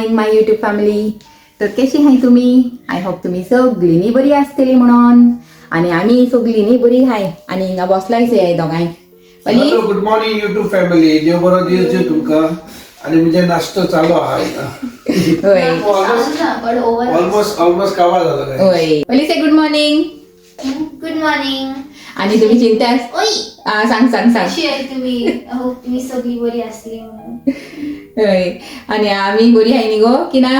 Morning माय YouTube family. तर कशी आहे तुम्ही? आय होप तुम्ही सगळींनी बरी आसतली म्हणून. आणि आम्ही सगळींनी बरी आहे. आणि हिंगा बसलायच आहे दोगांय. Hello good morning YouTube family. देव बरो दिवस दिव तुमका. आणि म्हणजे नाश्ता चालू आहे. होय ऑलमोस्ट कावा झाला काय. होय. पली से गुड मॉर्निंग. Good morning. आणि तुम्ही चिंतास सांग कशी आहे तुम्ही? अहो तुम्ही सगळी बरी असली म्हणून. होय. आणि आम्ही बरी आहे नी गो की ना.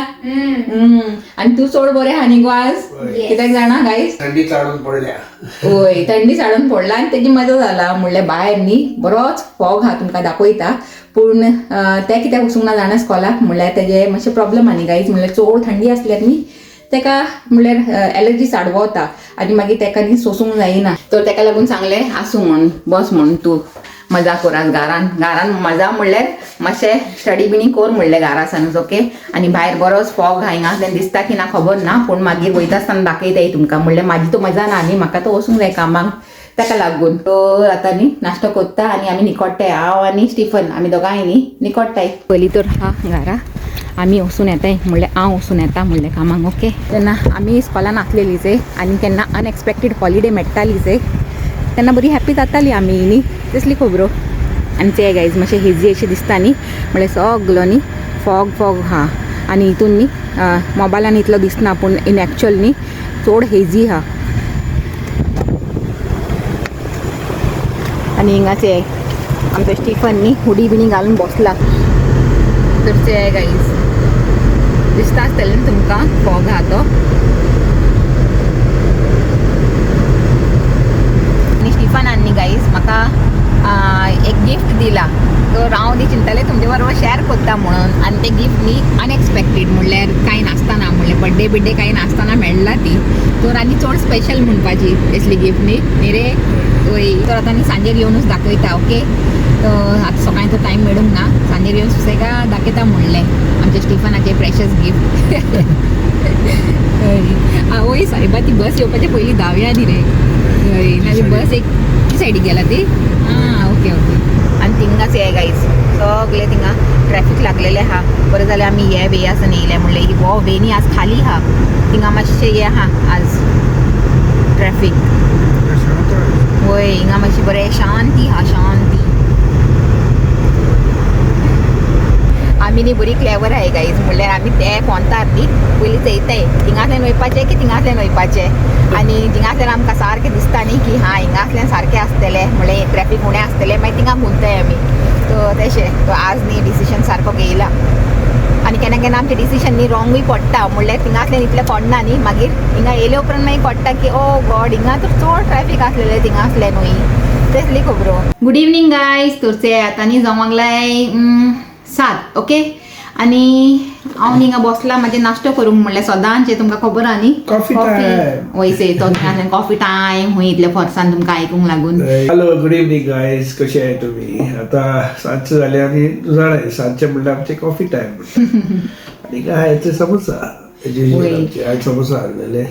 आणि तू सोड बरे हा नी गो आज. कित्याक जाणा गाईस थंडी चाडून पडल्या. होय थंडी साडून पडला आणि त्याची मजा झाला. म्हणले बाहेर नी बरोच फॉग हा तुमका दाखवता. पूर्ण त्या कित्याक वचूंक ना जाणा स्कॉलाक. म्हणल्यार तेजे मातशे प्रॉब्लेम आनी गाईज. म्हणल्यार चड थंडी आसल्यार न्ही तेका म्हणल्यार एलर्जी साडवता आणि मागीर तेका न्ही सोसूंक जायना. तर तेका लागून सांगले आसूं म्हण बस म्हण तू मजा करात घरान मजा म्हणल्यार मातशें स्टडी बिनी कोर म्हणलें घरासानूच ओके. आणि भायर बरोच फॉग हा हिंगा तें दिसता की ना खबर ना पूण मागीर वयता आसतना दाखयताय तुमकां. म्हणल्यार म्हाजी तो मजा ना न्ही म्हाका तो वचूंक जाय कामाक ताका लागून. तर आतां न्ही नाश्तो कोत्ता आणि आमी निकोडटाय. हांव आनी स्टिफन आमी दोगांय न्ही निकोडटाय. पयलीं तर हा घरा आमी वचून येताय. म्हणल्यार हांव वचून येता म्हणलें कामाक ओके. तेन्ना आमी इस्कॉलान आसलेलीच आहे आणि केन्ना अनएक्सपेक्टेड हॉलिडे मेळटालीच आहे तेन्ना बरी हॅप्पी जाताली आमी न्ही तसली खबरो. आनी ते गायज मातशें हेजी अशें दिसता न्ही म्हणल्यार सगलो न्ही फॉग हा. आनी हितून न्ही मोबायलान इतलो दिसना पूण इन एक्चुअल न्ही चड हेजी हा. आनी हिंगाचे आमचो स्टिफन न्ही हुडी बिनी घालून बसला. तर ते गायज दिसता आसतलें न्ही तुमकां फॉग हा तो. आनी स्टिफनान न्ही गायज म्हाका एक गिफ्ट दिला. तर हांव न्ही चिंतलें तुमचे बरोबर शेअर करता म्हणून. आनी ते गिफ्ट न्ही अनएक्सपेक्टेड म्हणल्यार कांय नासतना म्हणल्यार बड्डे कांय नासतना मेळ्ळा ती. तर आनी चड स्पेशल म्हणपाची असली गिफ्ट न्ही रे. वय तर आतां न्ही सांजेर येवनूच दाखयता ओके. तर आतां सकाळीं तो टायम मेळूंक ना. सांजेर येवन सुसेगा दाखयता म्हणलें आमच्या स्टिफनाचें प्रेशस गिफ्ट. वय सायबा ती बस येवपाच्या पयलीं धांवया न्ही रे. हय नाजाल्यार बस एक ती सायडीक गेला ती. ओके. आनी थिंगाच हे गायज सगळे थिंगा ट्रॅफिक लागलेले हा. बरें जालें आमी हे वे आसन येयले म्हणलें हो वे न्ही आज खाली हा. थिंगा मातशें हे हा आज ट्रॅफिक. वय हिंगा मातशी बरें शांती हा शांती. आमी न्ही बरी क्लेवर आहाय गायज. म्हणल्यार आमी ते फोंतार न्ही पयलीं चयताय थिंगांतल्यान वयपाचें की थिंगांतल्यान वयपाचें. आनी थिंगांतल्यान आमकां सारकें दिसता न्ही की हा हिंगांतल्यान सारकें आसतलें म्हणल्यार ट्रॅफिक उणें आसतलें मागीर थिंगा घुंवताय आमी. तो तशें तो आज न्ही डिसिशन सारको घेयला. आनी केन्ना केन्ना आमचें डिसिशन न्ही रॉंगूय पडटा. म्हणल्यार थिंगांतल्यान इतलें पडना न्ही मागीर हिंगा येयले उपरांत मागीर पडटा की ओ गॉड हिंगा तर चड ट्रॅफिक आसलेलें थिंगांतल्यानूय तसली खबरो. Good evening guys. तरचे आतां न्ही जावंक लागलाय 7 ओके. आनी हांव हिंगा बसला म्हाजे नाश्तो करूंक म्हणल्यार सदांचे तुमकां खबर आहा न्ही कॉफी टाइम. वयसे तो कॉफी टायम हूंय इतले फोर्सान तुमकां आयकूंक लागून. Hello good evening guys. कशे आहे तुम्ही? आता सांजचे झाले आणि जाणाय सांजचे म्हणल्यार आमचे कॉफी टाइम. आणि काय ते समोसा आज समोसा हाडलेले.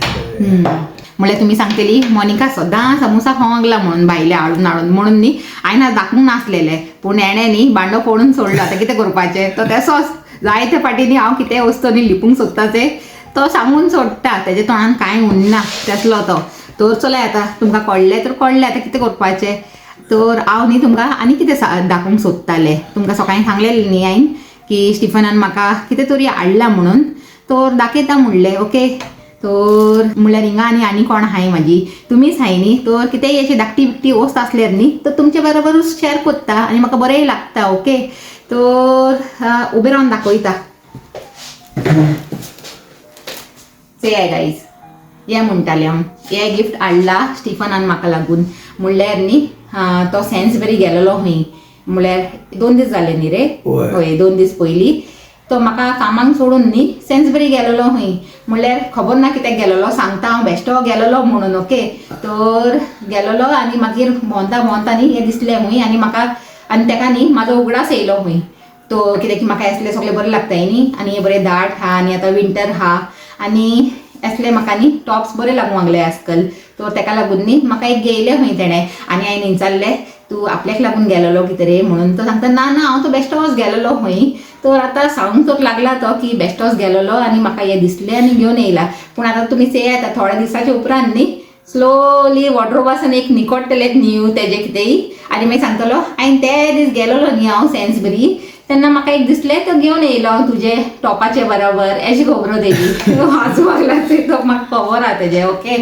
म्हणल्यार तुमी सांगतली मोनिका सदां समोसा खावंक लागला म्हणून भायले हाडून म्हणून न्ही हांवें आज दाखवूंक नासलेले पूण एणे न्ही भांडो फोडून सोडलो. आतां कितें करपाचें तो तेसोच जायते फाटींनी हांव कितें वस्तू न्ही लिपूंक सोदताचे तो सांगून सोडटा. तेजे तोंडान कांय उरना तेसलो तो. तर चलय आतां तुमकां कळ्ळें तर कळ्ळें आतां कितें करपाचें. तर हांव न्ही तुमकां आनी कितें दाखोवंक सोदतालें. तुमकां सकाळीं सांगलेलें न्ही हांवें की स्टिफनान म्हाका कितें तरी हाडला म्हणून. तर दाखयता म्हणलें ओके. तर म्हणल्यार हिंगा आनी कोण आहाय म्हाजी तुमीच हाय न्ही. तर कितेंय अशी धाकटी बिकटी वस्त आसल्यार न्ही तर तुमचे बरोबरूच शेअर करता आनी म्हाका बरेंय लागता ओके. तर उबे रावन दाखयता. से गायज हे म्हणटाले हांव हे गिफ्ट हाडला स्टिफनान म्हाका लागून. म्हणल्यार न्ही तो सेन्सबरी गेलेलो हूंय म्हणल्यार 2 दीस जाले न्ही रे. हय 2 दीस पयलीं तो म्हाका कामाक सोडून न्ही सेन्सबरी गेलेलो हूंय. म्हणल्यार खबर ना कित्याक गेलेलो सांगता हांव बेश्टो गेलेलो म्हणून ओके. तर गेलेलो आनी मागीर भोंवता न्ही हें दिसलें हूंय आनी म्हाका आनी तेका न्ही म्हाजो उगडास येयलो हूंय. तो कित्याक म्हाका असलें सगळें बरें लागताय न्ही आनी हे बरें दाट हा आनी आतां विंटर हा आनी असले म्हाका न्ही टॉप्स बरें लागूंक लागले आजकाल. तर तेका लागून न्ही म्हाका एक घेयले हूंय तेणें आनी हांवें विचारलें तू आपल्याक लागून गेलेलो कितें म्हणून तो सांगता ना ना हांव तो बेस्ट हावस गेलेलो खंय. तर आतां सांगूंक तर लागला तो की बेस्ट हावस गेलेलो आनी म्हाका हें दिसलें आनी घेवन येयला. पूण आतां तुमी से येता थोड्या दिसाच्या उपरांत न्ही स्लोली वॉर्ड्रोबासान एक निकोडटले न्यू तेजे कितेंय आनी मागीर सांगतलो हांवें ते दीस गेलेलो न्ही हांव सेन्सबरी तेन्ना म्हाका एक दिसलें तो घेवन येयलो तुजे टॉपाचे बरोबर अशी खबर तेजी वाजू लागला तो म्हाका खबर आहा तेजें ओके.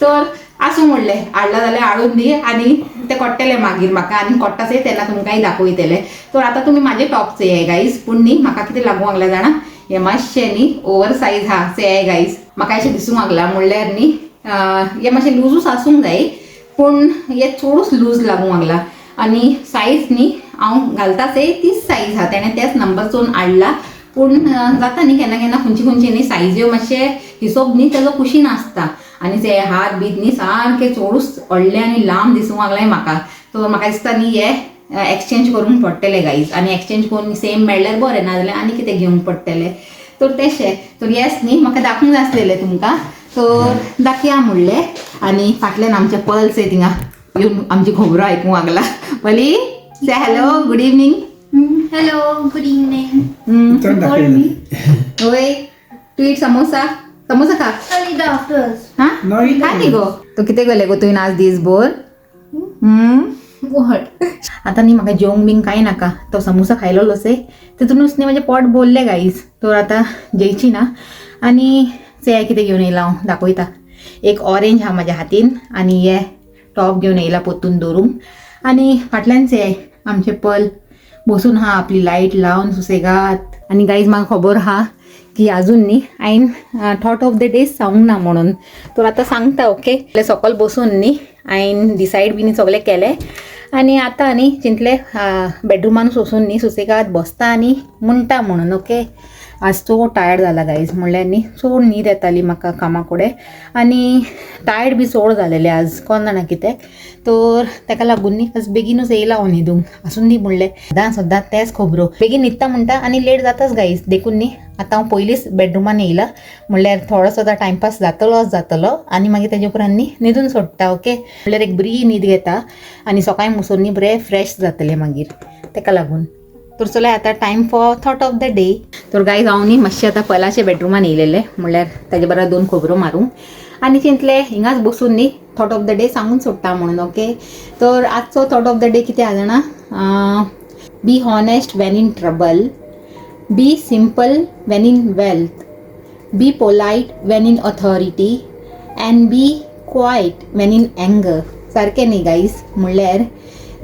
तर आसूं म्हणलें हाडला जाल्यार हाडून दी आनी ते कोट्टले मागीर म्हाका आनी कोट्टाचे तेन्ना तुमकांय दाखयतले. तर आतां तुमी म्हाजे टॉप चेय गायज पूण न्ही म्हाका कितें लागूंक लागला जाणा हे मातशें न्ही ओवर सायज हा चेय गायज म्हाका अशें दिसूंक लागला म्हणल्यार न्ही हे मातशें लूजूच आसूंक जाय पूण हे चडूच लूज लागूंक लागला आनी सायज न्ही हांव घालताच तीच सायज आहा तेणें तेच नंबर चोवन हाडला. पूण जाता न्ही केन्ना केन्ना खंयची न्ही सायज्यो मातशे हिशोब न्ही तेजो कुशीन आसता आनी ते हात बीत न्ही सारके चडूच व्हडले आनी लांब दिसूंक लागले म्हाका. तर म्हाका दिसता न्ही हे एक्सचेंज करूंक पडटले गायज आनी एक्सचेंज करून सेम मेळ्ळ्यार बरें ना जाल्यार आनी कितें घेवंक पडटलें. तर तेशें तर येस न्ही म्हाका दाखोवंक जाय आसलेलें तुमकां. तर दाखया म्हणलें आनी फाटल्यान आमचे पल्स थिंगा येवन आमची खबरो आयकूंक लागला. पली से hello good evening. Hello good evening. चड दाखयलें. ओय तू इट समोसा समोसा खा Only the afters. हा नाही काय न्ही गो तो कितें गेले गो तुवें आज दिसभर आता न्ही म्हाका जेवंक बीन कांय नाका तो समोसा खायलोच तितूनच न्ही म्हाजें पोट भरलें गायज. तर आतां जेवची ना आनी से कितें घेवन येयला हांव दाखयता. एक ऑरेंज हा म्हाज्या हातीन आनी हे टॉप घेवन येयला पोत्तून दवरूंक आनी फाटल्यान से आमचे पल बसून हा आपली लायट लावन सुसेगात आनी गायज म्हाका खबर हा की आजून न्ही हांवें थॉट ऑफ द डे सांगूंक ना म्हणून. तर आतां सांगता ओके. सकयल बसून न्ही हांवें डिसायड बीन सगळें केलें आनी आतां न्ही चिंतलें बेडरुमान वचून न्ही सुसेगाद बसता आनी म्हणटा म्हणून ओके. आज चड टायर्ड जाला गायज म्हणल्यार न्ही चड न्हीद येताली म्हाका कामा कडेन आनी टायर्ड बी चड जालेलें आज कोण जाणा कितें. तर ताका लागून न्ही आज बेगीनूच येयला हांव न्हिदूंक आसून दी म्हणलें सद्दां तेच खबरो बेगीन न्हिदता म्हणटा आनी लेट जाताच गायज देखून न्ही आतां हांव पयलींच बेडरुमान येयला म्हणल्यार थोडोसो टायमपास जातलो आनी मागीर तेजे उपरांत न्ही न्हिदून सोडटा ओके. म्हणल्यार एक बरी न्हीद घेता आनी सकाळीं मुसून न्ही बरें फ्रेश जातलें मागीर ताका लागून. तर चला आतां time for thought of the day. तर गायज हांव न्ही मातशें आतां पलाचे बेडरुमान येयलेलें म्हणल्यार ताजे बरोबर 2 खबरो मारूंक आनी चिंतलें हिंगाच बसून न्ही थॉट ऑफ द डे सांगून सोडटा म्हणून ओके. तर आजचो थॉट ऑफ द डे कितें आहा जाणा be honest when in trouble, be simple when in wealth, be polite when in authority and be quiet when in anger. सारकें न्ही गायज म्हणल्यार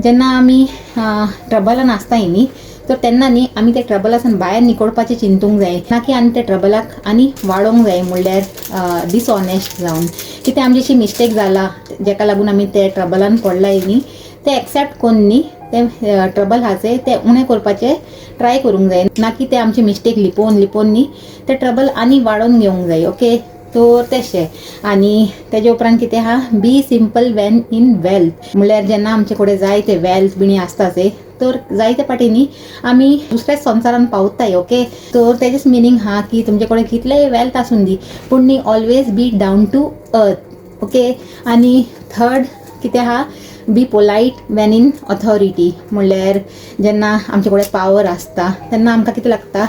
जेन्ना आमी ट्रबलान आसताय न्ही तर तेन्ना न्ही आमी त्या ट्रबलासान भायर निकोडपाचें चिंतूंक जाय ना की आनी त्या ट्रबलाक आनी वाडोवंक जाय म्हणल्यार डिसऑनेस्ट जावन कितें आमची मिस्टेक जाला जेका लागून आमी त्या ट्रबलान पडलाय न्ही ते एक्सेप्ट करून न्ही ते ट्रबल आहाचे ते उणें करपाचें ट्राय करूंक जाय ना की ते आमची मिस्टेक लिपोवन न्ही ते ट्रबल आनी वाडोवन घेवंक जाय ओके. तर तेशें आनी तेजे उपरांत कितें आहा बी सिंपल वेन इन वेल्थ म्हणल्यार जेन्ना आमचे कडेन जाय ते वेल्थ बिणी आसताचे तर जायते पाटींनी आमी दुसऱ्याच संवसारान पावताय ओके. तर तेजेच मिनींग हा की तुमचे कडेन कितलेंय वेल्थ आसून दी पूण न्ही always be down to earth okay. आनी थर्ड कितें आहा be polite when in authority म्हणल्यार जेन्ना आमचे कडेन पावर आसता तेन्ना आमकां कितें लागता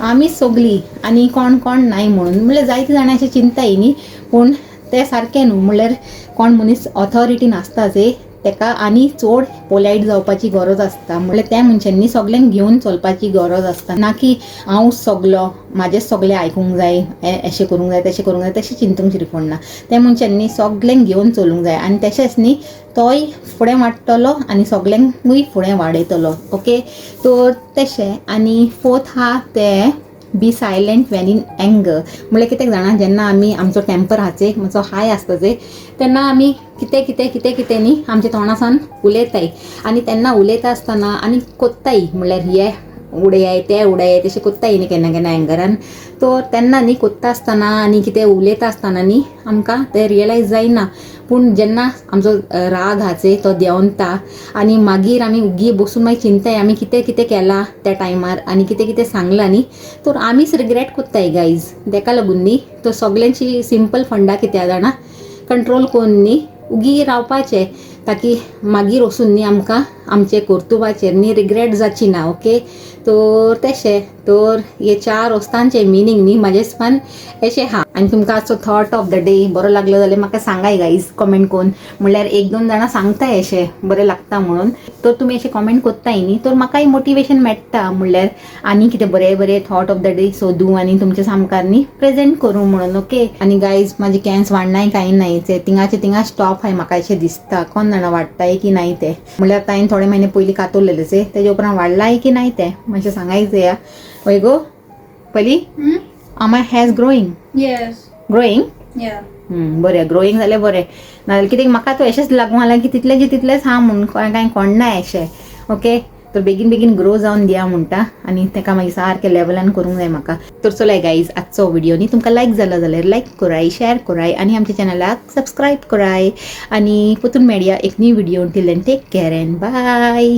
आमी सगलीं आनी कोण कोण नाय म्हणल्यार जायते जाणां अशें चिंताय न्ही पूण तें सारकें न्हू. म्हणल्यार कोण मनीस ऑथॉरिटीन आसताचे तेका आनी चड पोलायट जावपाची गरज आसता म्हणल्यार त्या मनशांनी सगल्यांक घेवन चलपाची गरज आसता ना की हांव सगलो म्हाजेच सगलें आयकूंक जाय अशें करूंक जाय तशें करूंक जाय तशें चिंतूंक शिरकोण ना. त्या मनशांनी सगल्यांक घेवन चलूंक जाय आनी तशेंच न्ही तोय फुडें वाडटलो आनी सगल्यांकूय फुडें वाडयतलो ओके. तर तशें आनी फोर्थ हा तें बी सायलेंट वेन इन एंगर म्हणल्यार कितें जाणा जेन्ना आमी आमचो टेम्पर हाचे मातसो हाय आसता जे तेन्ना आमी कितें कितें कितें कितें न्ही आमच्या तोंडासान उलयताय आनी तेन्ना उलयता आसतना आनी कोत्ताय म्हणल्यार हे उडयाय ते उडयाय तशें कोत्ताय न्ही केन्ना केन्ना एंगरान. तर तेन्ना न्ही कोत्ता आसतना आनी कितें उलयता आसतना न्ही आमकां तें रियलायज जायना पूण जेन्ना आमचो राग हाचे तो देंवता आनी मागीर आमी उगी बसून मागीर चिंताय आमी कितें कितें केलां त्या टायमार आनी कितें कितें सांगलां न्ही तर आमीच रिग्रेट कोत्ताय गायज. तेका लागून न्ही तो सगल्यांची सिंपल फंडा कितें जाणा कंट्रोल करून न्ही उगी रावपाचें ताकी मागीर वचून न्ही आमकां आमचे कर्तुबाचेर न्ही रिग्रेट जाची ना. ओके, तर तशें तर हे 4 वस्तांचे मिनींग न्ही म्हाजे हिसपान अशें आहा. आनी तुमकां आजचो थॉट ऑफ द डे बरो लागलो जाल्यार म्हाका सांगाय गाईज कमेंट करून. म्हणल्यार 1-2 जाणां सांगताय अशें बरें लागता म्हणून, तर तुमी अशें कमेंट कोत्ताय न्ही तर म्हाकाय मोटिवेशन मेळटा. म्हणल्यार आनी कितें बरे बरे थॉट ऑफ द डे सोदूं आनी तुमच्या सामकार न्ही प्रेझेंट करूं म्हणून. ओके, आनी गाईज म्हाजे कॅन्स वाडनाय कांय नाही, ते थिंगा स्टॉप आहाय म्हाका अशें दिसता. कोण जाणा वाडटाय की नाही ते. म्हणल्यार हांवें थोडे म्हयने पयलीं कातरलेलेचे, तेजे उपरांत वाडलाय की नाही ते मातशें सांगायचें या. वय गो पयली माय हॅज ग्रोईंग बरें ग्रोईंग जाल्यार बरें, नाजाल्यार कितें म्हाका तो अशेंच लागूंक लागला की तितलेच हा म्हणून कांय कोणनाय अशें. ओके, तर बेगीन ग्रो जावन दिया म्हणटा आनी ताका मागीर सारकें लेवलान करूंक जाय म्हाका. तर चलाय गाईज, आजचो व्हिडिओ न्ही तुमकां लायक जालो जाल्यार लायक कराय, शेअर कराय आनी आमच्या चॅनलाक सबस्क्रायब कराय. आनी परतून मेळया एक new video. Till then take care and bye.